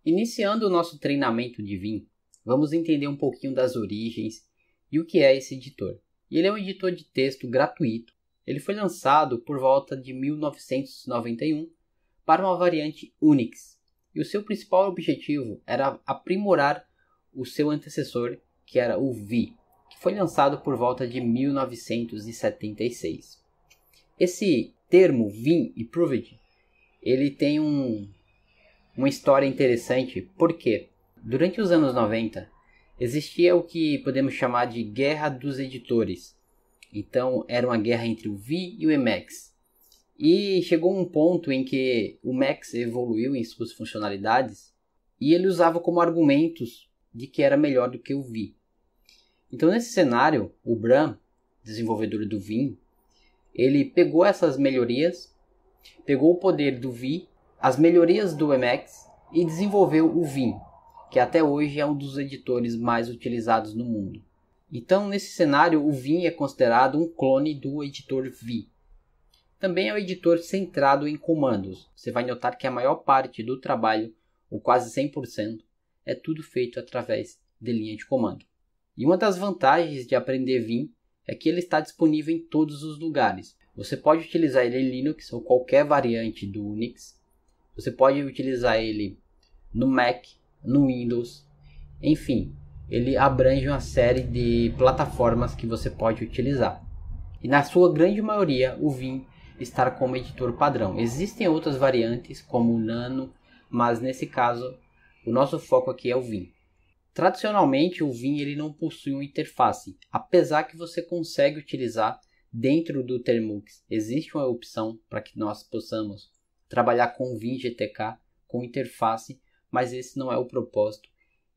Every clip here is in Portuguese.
Iniciando o nosso treinamento de Vim, vamos entender um pouquinho das origens e o que é esse editor. Ele é um editor de texto gratuito. Ele foi lançado por volta de 1991 para uma variante Unix. E o seu principal objetivo era aprimorar o seu antecessor, que era o Vi, que foi lançado por volta de 1976. Esse termo Vim Improved, ele tem uma história interessante, porque durante os anos 90 existia o que podemos chamar de guerra dos editores. Então era uma guerra entre o Vi e o Emacs. E chegou um ponto em que o Max evoluiu em suas funcionalidades e ele usava como argumentos de que era melhor do que o Vi. Então nesse cenário, o Bram, desenvolvedor do Vim, ele pegou essas melhorias, pegou o poder do Vi, as melhorias do Emacs e desenvolveu o Vim, que até hoje é um dos editores mais utilizados no mundo. Então nesse cenário, o Vim é considerado um clone do editor Vi. Também é um editor centrado em comandos. Você vai notar que a maior parte do trabalho, ou quase 100%, é tudo feito através de linha de comando. E uma das vantagens de aprender Vim é que ele está disponível em todos os lugares. Você pode utilizar ele em Linux ou qualquer variante do Unix. Você pode utilizar ele no Mac, no Windows, enfim, ele abrange uma série de plataformas que você pode utilizar. E na sua grande maioria, o Vim está como editor padrão. Existem outras variantes, como o Nano, mas nesse caso, o nosso foco aqui é o Vim. Tradicionalmente, o Vim ele não possui uma interface, apesar que você consegue utilizar dentro do Termux. Existe uma opção para que nós possamos trabalhar com o Vim GTK, com interface, mas esse não é o propósito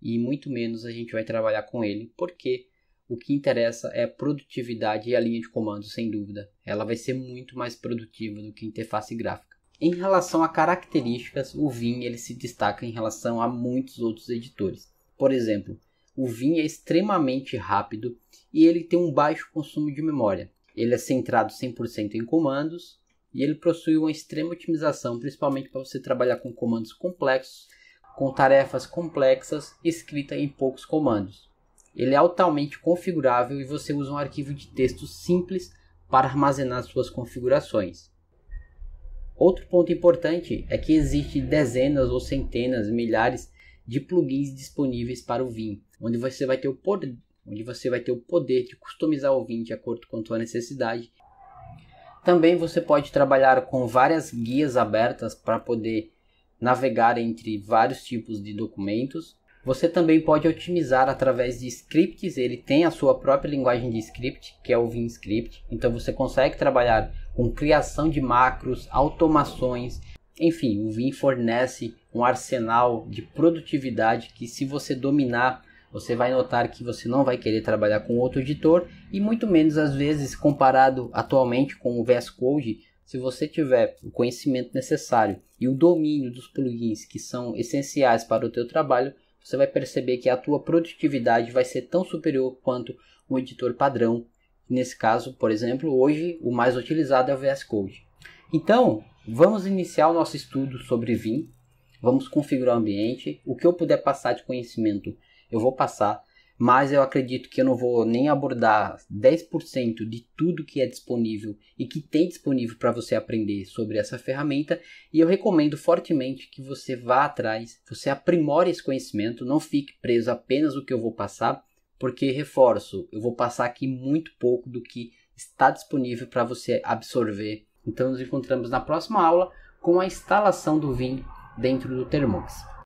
e muito menos a gente vai trabalhar com ele, porque o que interessa é a produtividade e a linha de comando, sem dúvida. Ela vai ser muito mais produtiva do que a interface gráfica. Em relação a características, o Vim ele se destaca em relação a muitos outros editores. Por exemplo, o Vim é extremamente rápido e ele tem um baixo consumo de memória. Ele é centrado 100% em comandos e ele possui uma extrema otimização, principalmente para você trabalhar com comandos complexos, com tarefas complexas escritas em poucos comandos. Ele é altamente configurável e você usa um arquivo de texto simples para armazenar suas configurações. Outro ponto importante é que existem dezenas ou centenas, milhares de plugins disponíveis para o Vim, onde você vai ter o poder de customizar o Vim de acordo com a sua necessidade. Também você pode trabalhar com várias guias abertas para poder navegar entre vários tipos de documentos. Você também pode otimizar através de scripts. Ele tem a sua própria linguagem de script, que é o Vim Script. Então você consegue trabalhar com criação de macros, automações. Enfim, o Vim fornece um arsenal de produtividade que, se você dominar, você vai notar que você não vai querer trabalhar com outro editor e muito menos, às vezes, comparado atualmente com o VS Code. Se você tiver o conhecimento necessário e o domínio dos plugins que são essenciais para o teu trabalho, você vai perceber que a tua produtividade vai ser tão superior quanto um editor padrão. Nesse caso, por exemplo, hoje o mais utilizado é o VS Code. Então, vamos iniciar o nosso estudo sobre Vim. Vamos configurar o ambiente. O que eu puder passar de conhecimento, eu vou passar. Mas eu acredito que eu não vou nem abordar 10% de tudo que é disponível e que tem disponível para você aprender sobre essa ferramenta. E eu recomendo fortemente que você vá atrás, você aprimore esse conhecimento, não fique preso apenas no que eu vou passar, porque, reforço, eu vou passar aqui muito pouco do que está disponível para você absorver. Então nos encontramos na próxima aula com a instalação do Vim dentro do Termux.